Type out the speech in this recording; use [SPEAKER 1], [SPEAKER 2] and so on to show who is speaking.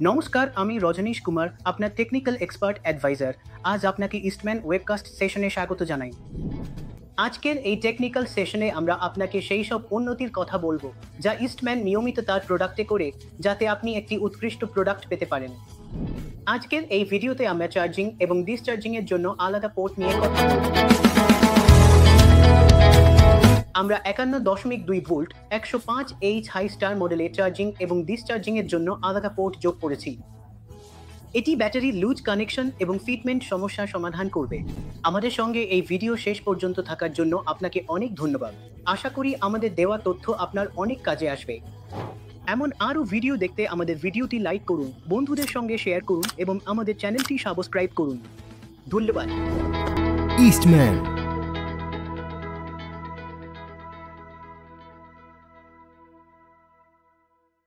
[SPEAKER 1] নমস্কার, আমি রজনীশ কুমার, আপনার টেকনিক্যাল এক্সপার্ট অ্যাডভাইজার। আজ আপনাকে ইস্টম্যান ওয়েবকাস্ট সেশনে স্বাগত জানাই। আজকের এই টেকনিক্যাল সেশনে আমরা আপনাকে সেই সব উন্নতির কথা বলবো যা ইস্টম্যান নিয়মিত তার প্রোডাক্টে করে, যাতে আপনি একটি উৎকৃষ্ট প্রোডাক্ট পেতে পারেন। আজকের এই ভিডিওতে আমরা চার্জিং এবং ডিসচার্জিং এর জন্য আলাদা পোর্ট নিয়ে কথা বলব। আমরা 51.2 ভোল্ট 105H হাই স্টার মডেলের চার্জিং এবং ডিসচার্জিং এর জন্য আলাদা পোর্ট যোগ করেছি। এটি ব্যাটারি লুজ কানেকশন এবং ফিটমেন্ট সমস্যা সমাধান করবে। আমাদের সঙ্গে এই ভিডিও শেষ পর্যন্ত থাকার জন্য আপনাকে অনেক ধন্যবাদ। আশা করি আমাদের দেওয়া তথ্য আপনার অনেক কাজে আসবে। এমন আরও ভিডিও দেখতে আমাদের ভিডিওটি লাইক করুন, বন্ধুদের সঙ্গে শেয়ার করুন এবং আমাদের চ্যানেলটি সাবস্ক্রাইব করুন। ধন্যবাদ।
[SPEAKER 2] ইস্টম্যান